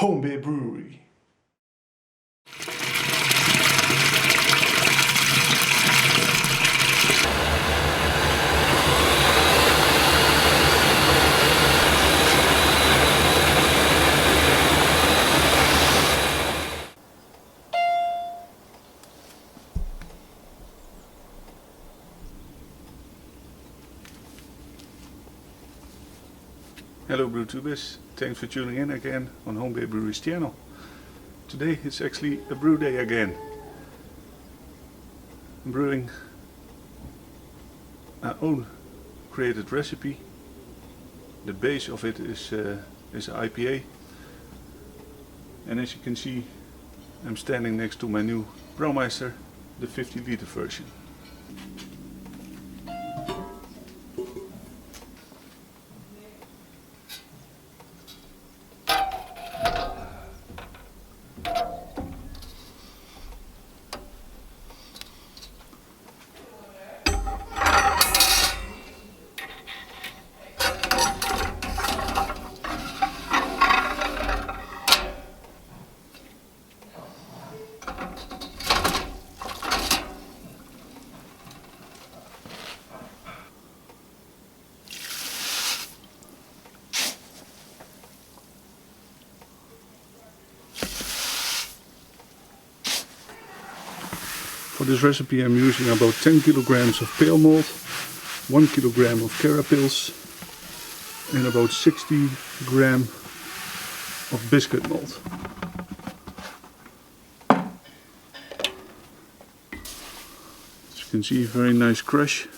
homebeerbrewery. Hello Brewtubers, thanks for tuning in again on homebeerbrewery's channel. Today it's actually a brew day again. I'm brewing our own created recipe. The base of it is an IPA, and as you can see I'm standing next to my new Braumeister, the 50-liter version. For this recipe I'm using about 10 kilograms of pale malt, 1 kilogram of carapils and about 60 gram of biscuit malt. As you can see, very nice crush.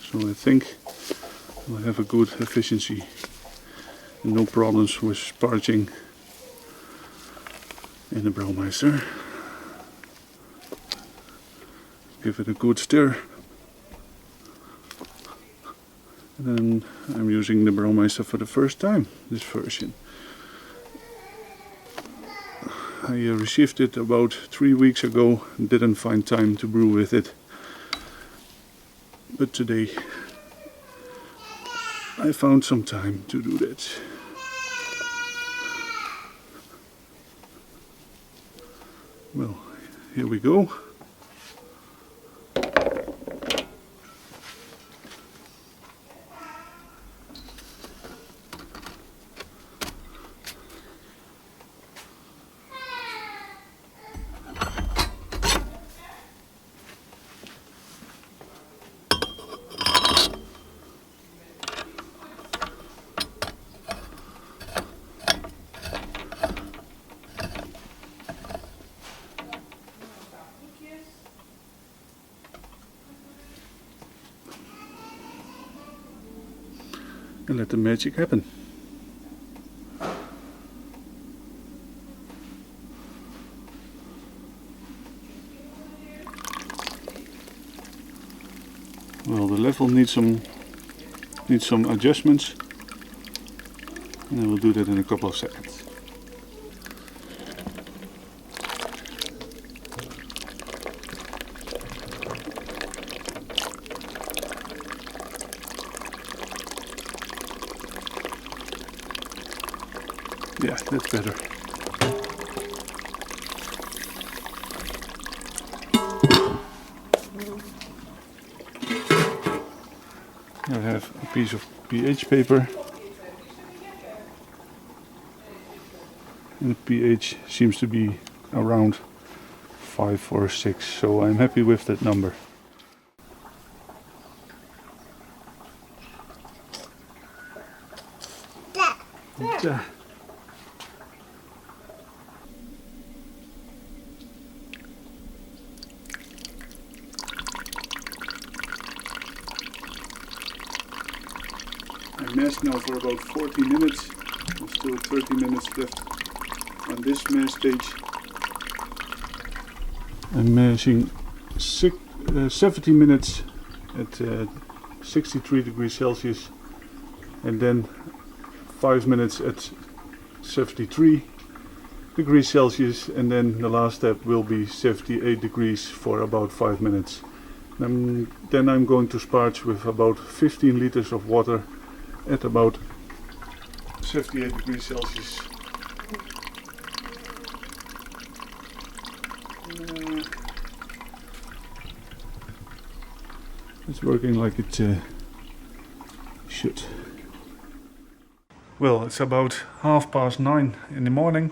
So I think we'll have a good efficiency and no problems with sparging in the Braumeister. Give it a good stir, and then I'm using the Braumeister for the first time, this version. I received it about 3 weeks ago and didn't find time to brew with it, but today I found some time to do that. Well, here we go. And let the magic happen. Well, the level needs some adjustments, and I will do that in a couple of seconds. Yeah, that's better. I have a piece of pH paper, and the pH seems to be around 5 or 6, so I'm happy with that number. Ja. I mashed now for about 40 minutes. There's still 30 minutes left on this mash stage. I'm mashing 70 minutes at 63 degrees Celsius, and then 5 minutes at 73 degrees Celsius, and then the last step will be 78 degrees for about 5 minutes. Then I'm going to sparge with about 15 liters of water at about 78 degrees Celsius. It's working like it should. Well, it's about 9:30 in the morning.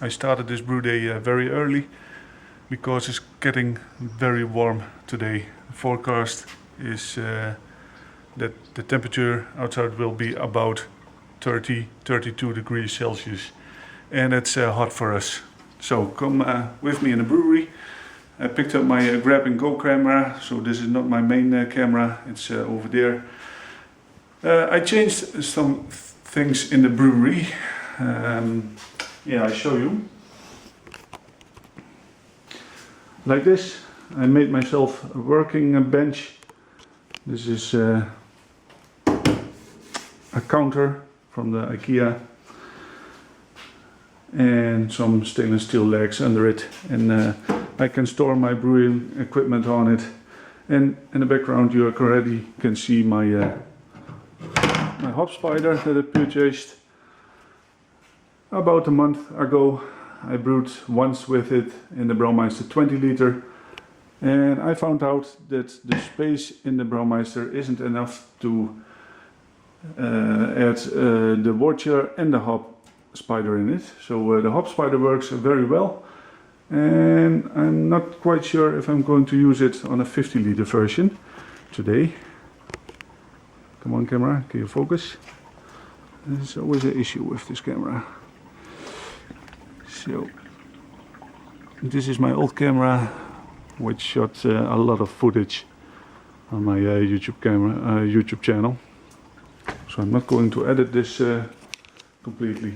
I started this brew day very early because it's getting very warm today. The forecast is that the temperature outside will be about 30-32 degrees Celsius, and it's hot for us. So come with me in the brewery. I picked up my grab and go camera, so this is not my main camera, it's over there. I changed some things in the brewery. Yeah, I show you. Like this, I made myself a working bench. This is a counter from the IKEA and some stainless steel legs under it, and I can store my brewing equipment on it. And in the background you already can see my my hop spider that I purchased about a month ago. I brewed once with it in the Braumeister 20 liter, and I found out that the space in the Braumeister isn't enough to add the watcher and the hop spider in it. So the hop spider works very well, and I'm not quite sure if I'm going to use it on a 50 liter version today. Come on camera, can you focus? There's always an issue with this camera. So this is my old camera, which shot a lot of footage on my YouTube channel. So I'm not going to edit this completely.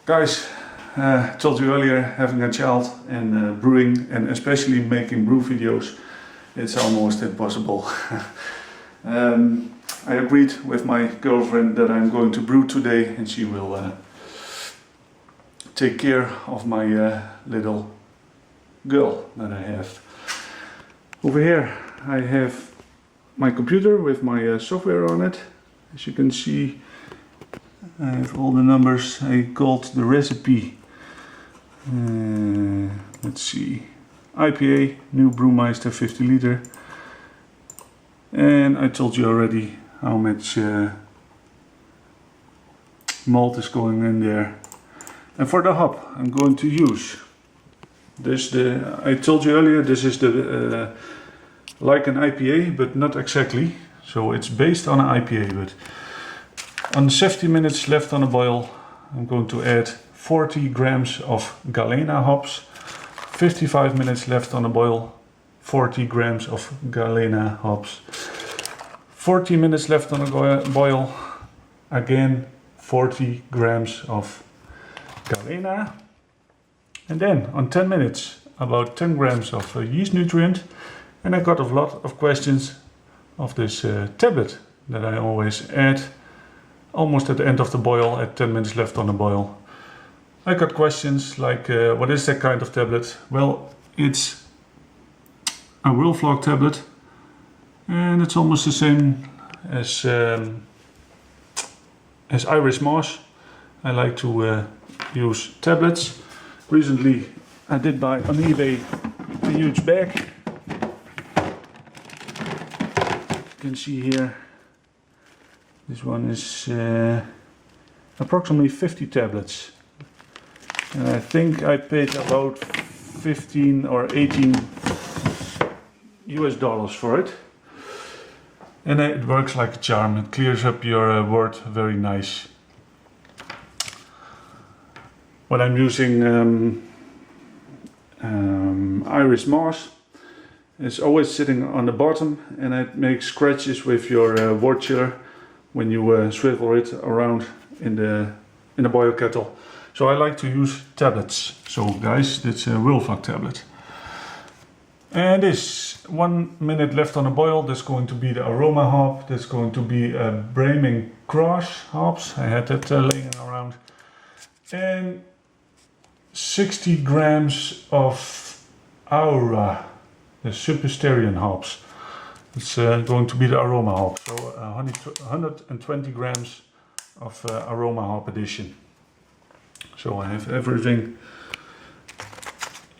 Guys, I told you earlier, having a child and brewing, and especially making brew videos, it's almost impossible. I agreed with my girlfriend that I'm going to brew today, and she will take care of my little girl that I have. Over here I have my computer with my software on it. As you can see, I have all the numbers. I called the recipe, let's see, IPA, new Braumeister 50 liter. And I told you already how much malt is going in there. And for the hop I'm going to use this. I told you earlier, this is the like an IPA, but not exactly. So it's based on an IPA, but on 70 minutes left on a boil, I'm going to add 40 grams of Galena hops. 55 minutes left on a boil, 40 grams of Galena hops. 40 minutes left on a boil, again 40 grams of Galena. And then on 10 minutes, about 10 grams of yeast nutrient. And I got a lot of questions of this tablet that I always add almost at the end of the boil, at 10 minutes left on the boil. I got questions like, what is that kind of tablet? Well, it's a Wilflog tablet, and it's almost the same as Irish Moss. I like to use tablets. Recently I did buy on eBay a huge bag. You can see here, this one is approximately 50 tablets. And I think I paid about 15 or 18 US dollars for it. And it works like a charm. It clears up your wort very nice. When I'm using Irish Moss, it's always sitting on the bottom, and it makes scratches with your watcher when you swivel it around in the boil kettle. So I like to use tablets. So guys, that's a Wilflog tablet. And this 1 minute left on the boil, that's going to be the aroma hop. That's going to be a Bremen Crush hops. I had that laying around. And 60 grams of Aura, the Supersterian hops. It's going to be the aroma hop. So 120 grams of aroma hop addition. So I have everything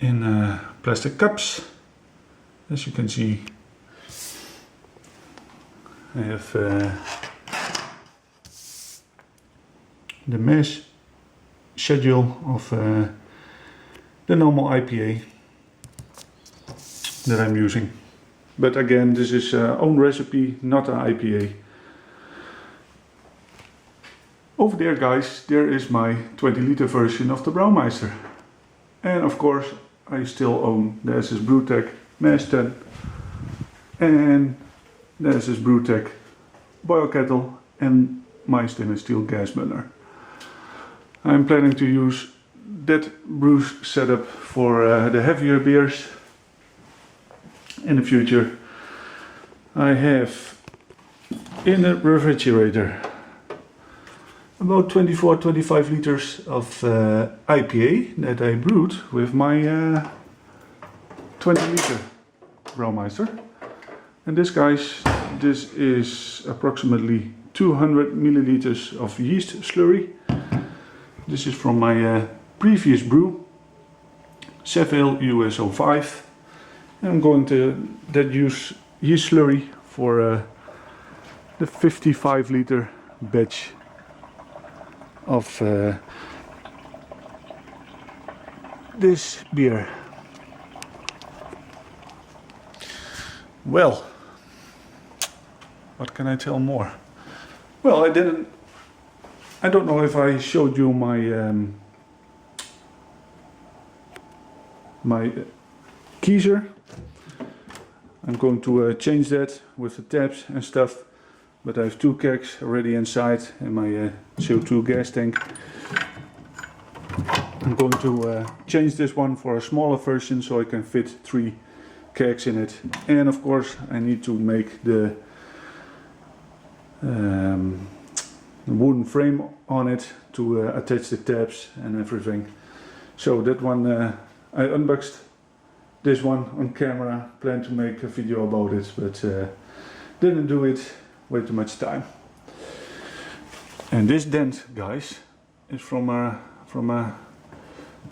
in plastic cups. As you can see, I have the mash schedule of the normal IPA that I'm using. But again, this is own recipe, not an IPA. Over there, guys, there is my 20-liter version of the Braumeister. And of course, I still own the SS Brewtech mash tun and the SS Brewtech boil kettle and my stainless steel gas burner. I'm planning to use that brew setup for the heavier beers in the future. I have in the refrigerator about 24-25 liters of IPA that I brewed with my 20-liter Braumeister. And this, guys, this is approximately 200 milliliters of yeast slurry. This is from my previous brew, Speidel USO 5. And I'm going to use yeast slurry for the 55-liter batch of this beer. Well, what can I tell more? Well, I don't know if I showed you my my keezer. I'm going to change that with the taps and stuff, but I have 2 kegs already inside and my CO2 gas tank. I'm going to change this one for a smaller version so I can fit 3 kegs in it. And of course I need to make the wooden frame on it to attach the taps and everything. So that one I unboxed this one on camera, planned to make a video about it, but didn't do it, way too much time. And this dent, guys, is from a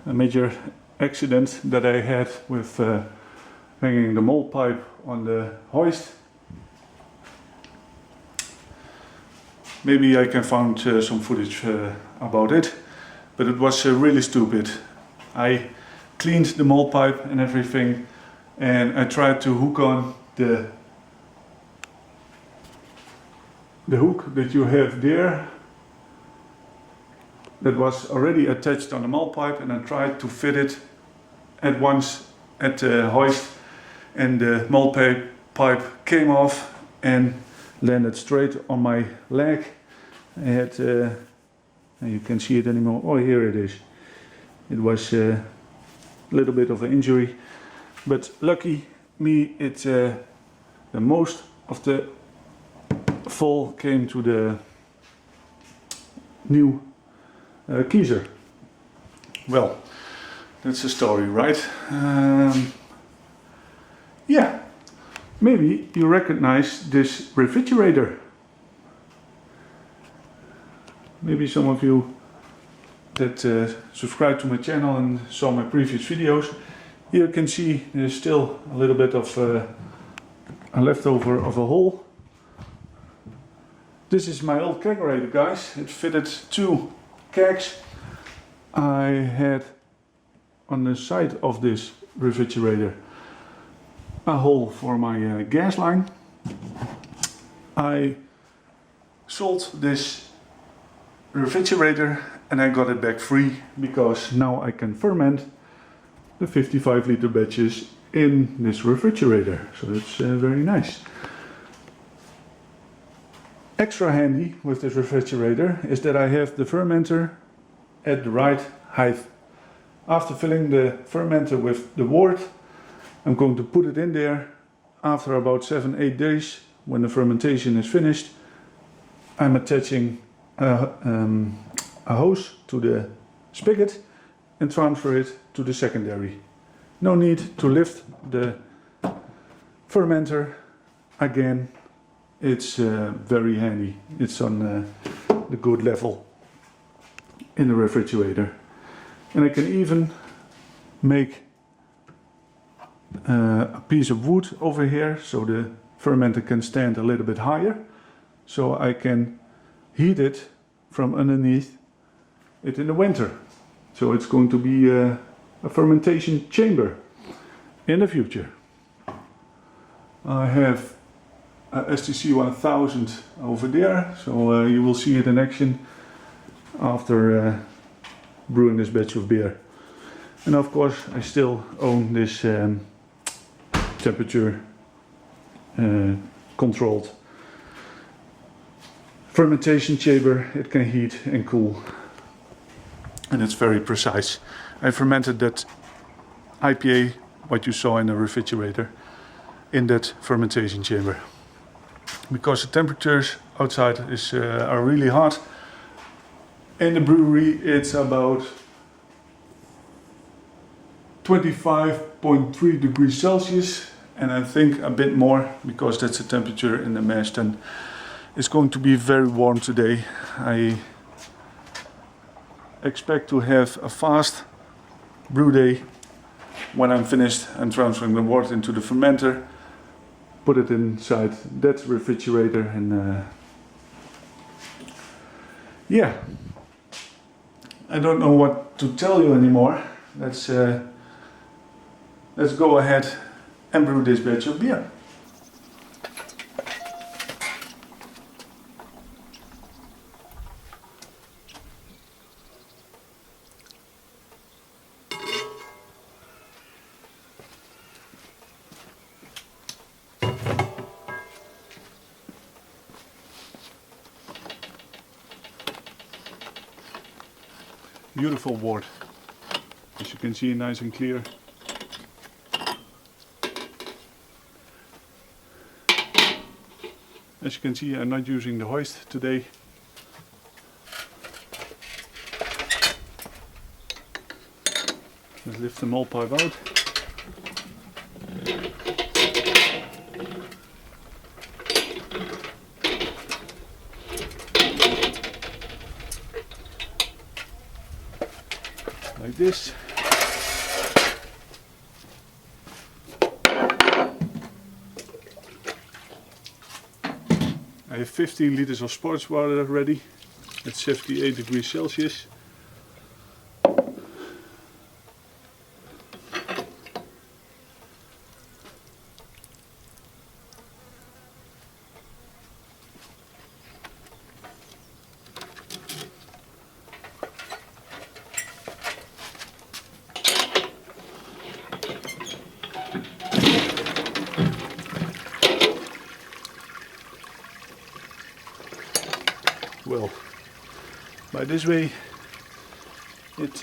major accident that I had with hanging the mold pipe on the hoist. Maybe I can find some footage about it, but it was really stupid. I cleaned the mold pipe and everything, and I tried to hook on the hook that you have there that was already attached on the mold pipe, and I tried to fit it at once at the hoist, and the mold pipe came off and landed straight on my leg. I had, you can see it anymore. Oh, here it is. It was a little bit of an injury, but lucky me, the most of the fall came to the new keezer. Well, that's the story, right? Yeah, maybe you recognize this refrigerator. Maybe some of you that subscribe to my channel and saw my previous videos. Here you can see there's still a little bit of a leftover of a hole. This is my old kegerator, guys. It fitted 2 kegs. I had on the side of this refrigerator a hole for my gas line. I sold this refrigerator and I got it back free because now I can ferment the 55-liter batches in this refrigerator. So that's very nice. Extra handy with this refrigerator is that I have the fermenter at the right height. After filling the fermenter with the wort, I'm going to put it in there. After about 7-8 days, when the fermentation is finished, I'm attaching a hose to the spigot and transfer it to the secondary. No need to lift the fermenter again. It's very handy. It's on the good level in the refrigerator. And I can even make a piece of wood over here so the fermenter can stand a little bit higher, so I can heat it from underneath it in the winter. So it's going to be a fermentation chamber in the future. I have a STC 1000 over there, so you will see it in action after brewing this batch of beer. And of course I still own this temperature controlled fermentation chamber. It can heat and cool, and it's very precise. I fermented that IPA, what you saw in the refrigerator, in that fermentation chamber, because the temperatures outside are really hot. In the brewery it's about 25.3 degrees Celsius, and I think a bit more, because that's the temperature in the mash. And it's going to be very warm today. I expect to have a fast brew day when I'm finished and transferring the water into the fermenter, put it inside that refrigerator, and yeah, I don't know what to tell you anymore. Let's go ahead and brew this batch of beer. Beautiful wort, as you can see, nice and clear. As you can see, I'm not using the hoist today. Let's lift the malt pipe out. Like this. I have 15 liters of sports water ready at 78 degrees Celsius. Well, by this way it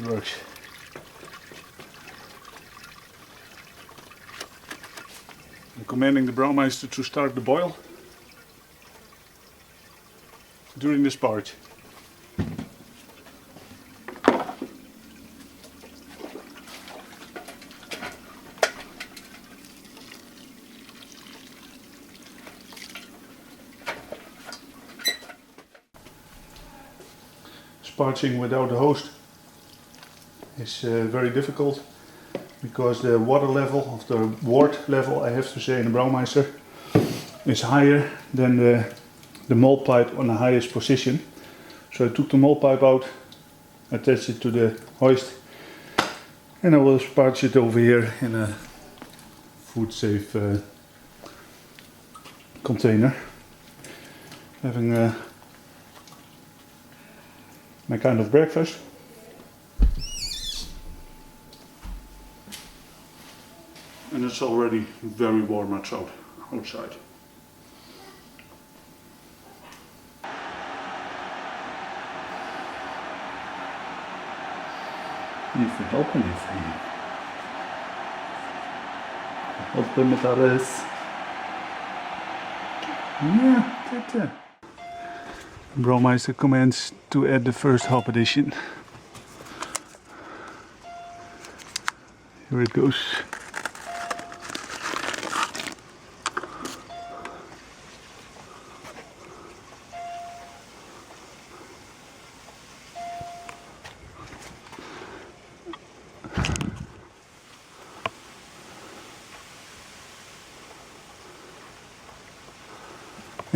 works. I'm commanding the Braumeister to start the boil during this part. Sparging without a host is very difficult, because the water level of the wort level, I have to say, in the Braumeister is higher than the malt pipe on the highest position. So I took the malt pipe out, attached it to the hoist, and I will sparge it over here in a food safe container, having my kind of breakfast. And it's already very warm outside. Even helpen even. Helpen met alles. Ja, dit. Braumeister commands to add the first hop addition. Here it goes.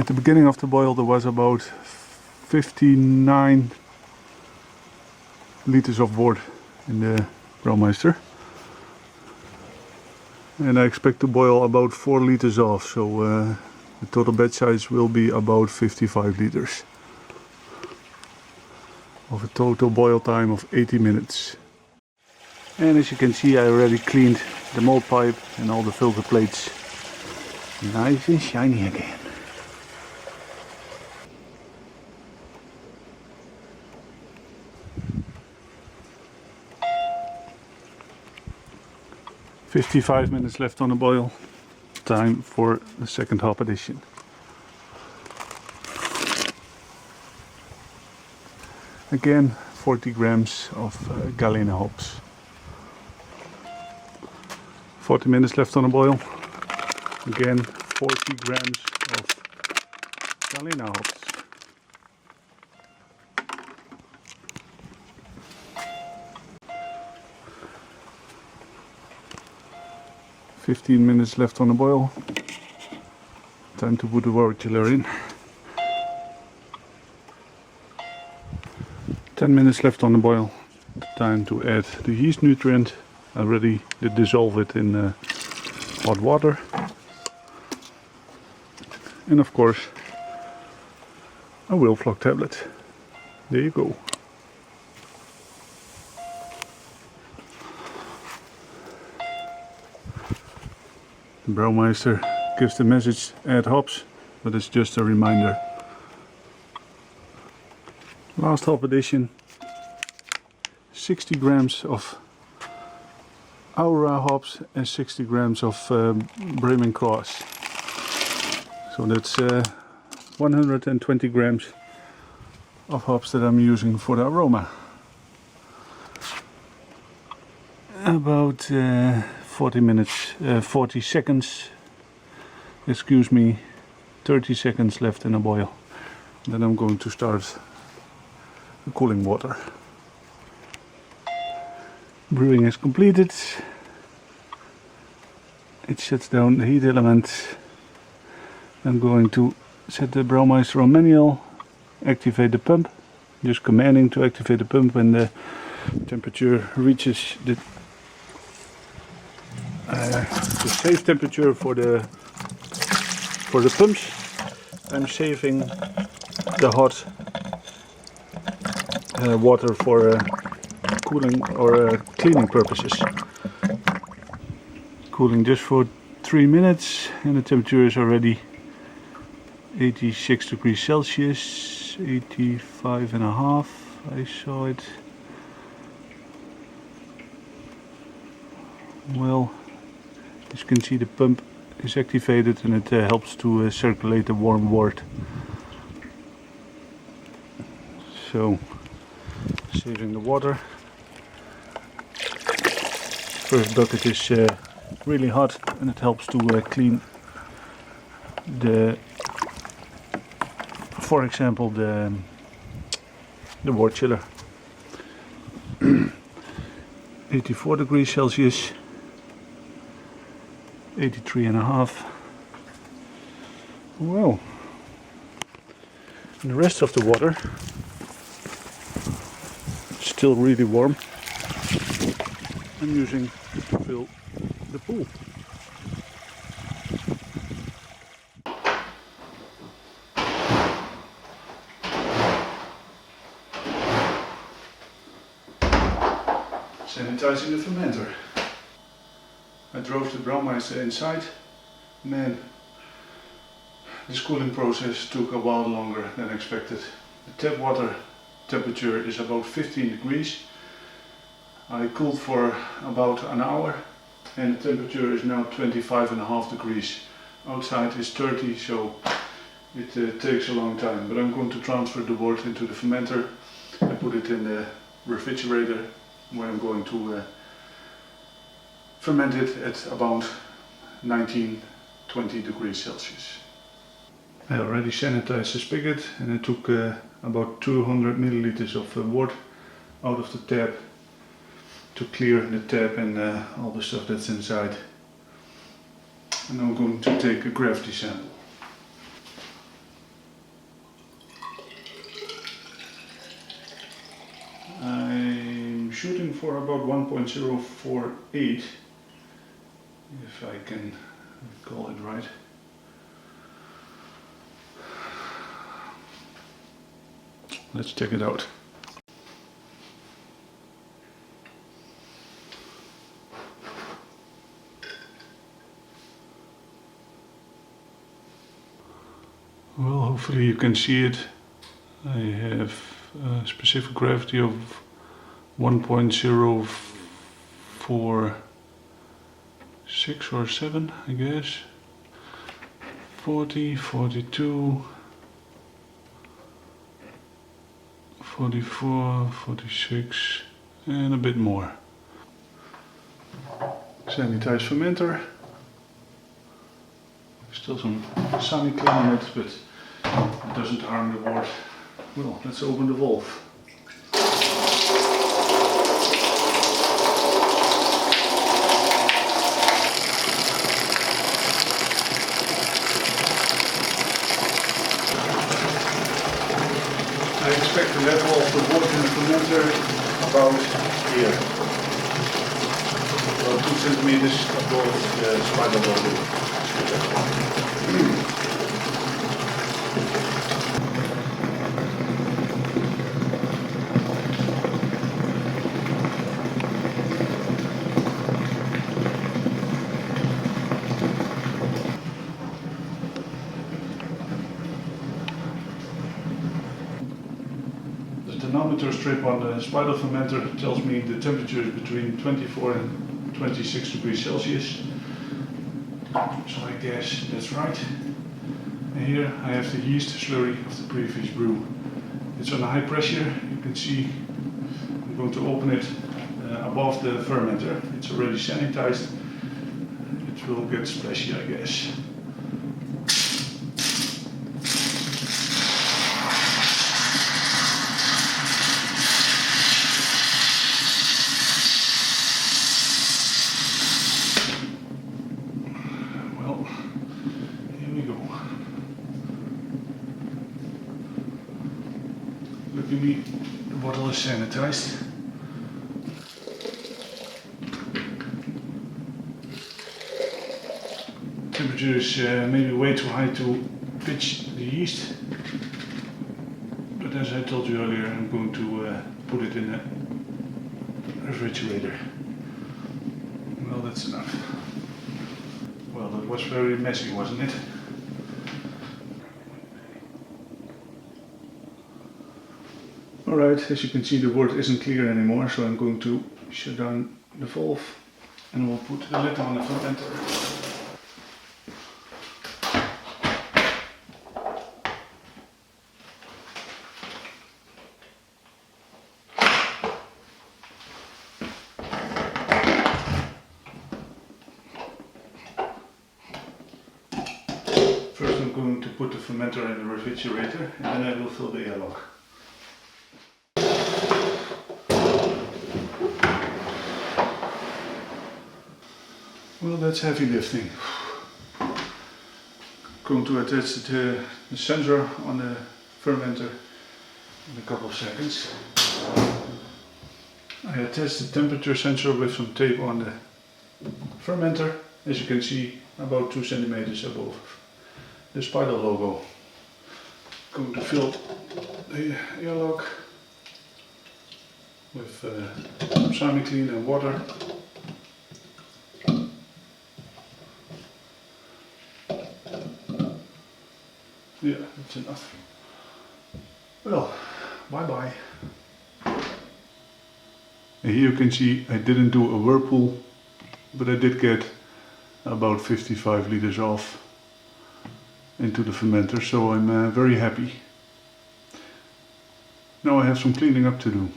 At the beginning of the boil there was about 59 liters of wort in the Braumeister. And I expect to boil about 4 liters off, so the total batch size will be about 55 liters. Of a total boil time of 80 minutes. And as you can see, I already cleaned the mold pipe and all the filter plates. Nice and shiny again. "55 minutes left on the boil. Time for the second hop addition. Again, 40 grams of Galena hops. 40 minutes left on the boil. Again, 40 grams of Galena hops. "15 minutes left on the boil. Time to put the water chiller in. 10 minutes left on the boil. Time to add the yeast nutrient. I already did dissolve it in hot water. And of course a Wilflock tablet. There you go. The Braumeister gives the message add hops, but it's just a reminder. Last hop addition, 60 grams of Aura hops and 60 grams of Bremen Cross. So that's 120 grams of hops that I'm using for the aroma. About 40 seconds, excuse me, 30 seconds left in a boil. Then I'm going to start the cooling water. Brewing is completed. It shuts down the heat element. I'm going to set the Braumeister on manual, activate the pump, just commanding to activate the pump when the temperature reaches the safe temperature for the pumps. I'm saving the hot water for cooling or cleaning purposes. Cooling just for 3 minutes and the temperature is already 86 degrees Celsius, 85.5. I saw it. Well, as you can see, the pump is activated and it helps to circulate the warm wort. So, saving the water. First bucket is really hot and it helps to clean for example, the wort chiller. 84 degrees Celsius, 83.5. Well, and the rest of the water is still really warm. I'm using to fill the pool. Sanitizing the fermenter. I drove the Braumeister inside. Man, this cooling process took a while longer than expected. The tap water temperature is about 15 degrees. I cooled for about an hour and the temperature is now 25.5 degrees. Outside is 30, so it takes a long time. But I'm going to transfer the wort into the fermenter and put it in the refrigerator, where I'm going to ferment it at about 19-20 degrees Celsius. I already sanitized the spigot and I took about 200 milliliters of wort out of the tap to clear the tap and all the stuff that's inside. And I'm going to take a gravity sample. shooting for about 1.048, if I can call it right. Let's check it out. Well, hopefully you can see it. I have a specific gravity of 1.046 or 7, I guess. 40, 42, 44, 46 and a bit more. Sanitized fermenter. Still some sunny clean in it, but it doesn't harm the wort. Well, let's open the valve. I expect the level of the wort in the fermenter about here. About 2 centimeters above the Speidel logo. The thermometer strip on the Speidel fermenter tells me the temperature is between 24 and 26 degrees Celsius. So I guess that's right. And here I have the yeast slurry of the previous brew. It's on high pressure. You can see I'm going to open it above the fermenter. It's already sanitized. It will get splashy, I guess. Look at me, the bottle is sanitized. Temperature is maybe way too high to pitch the yeast. But as I told you earlier, I'm going to put it in a refrigerator. Well, that's enough. Well, that was very messy, wasn't it? Alright, as you can see the wort isn't clear anymore, so I'm going to shut down the valve and we'll put the lid on the fermenter. First I'm going to put the fermenter in the refrigerator and then I will fill the airlock. Well, that's heavy lifting. Going to attach the sensor on the fermenter in a couple of seconds. I attached the temperature sensor with some tape on the fermenter, as you can see, about 2 centimeters above the Speidel logo. Going to fill the airlock with some semi-clean and water. Yeah, that's enough. Well, bye bye. And here you can see I didn't do a whirlpool, but I did get about 55 liters off into the fermenter, so I'm very happy. Now I have some cleaning up to do.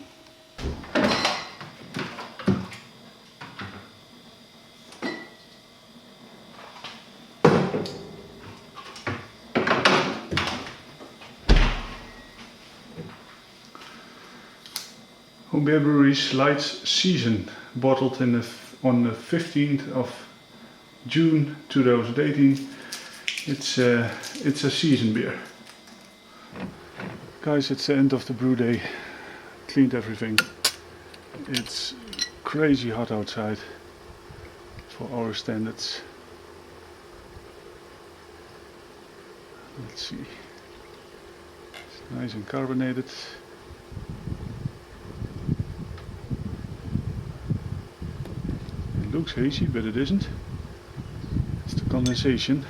Homebeerbrewery's Light Season, bottled on the 15th of June 2018. It's a season beer. Guys, it's the end of the brew day. Cleaned everything. It's crazy hot outside for our standards. Let's see. It's nice and carbonated. It looks hazy, but it isn't. It's the condensation.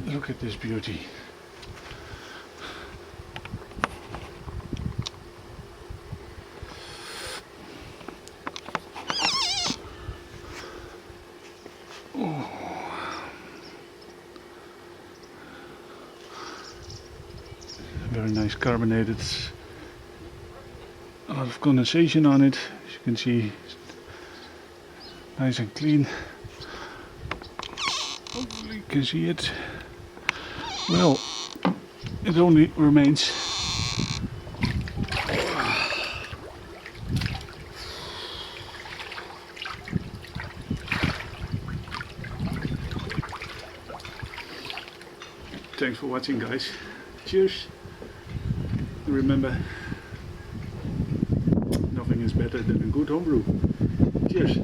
Look at this beauty. Very nice carbonated. A lot of condensation on it, as you can see. Nice and clean. Hopefully you can see it. Well, it only remains thanks for watching, guys. Cheers. Remember, nothing is better than a good homebrew. Cheers.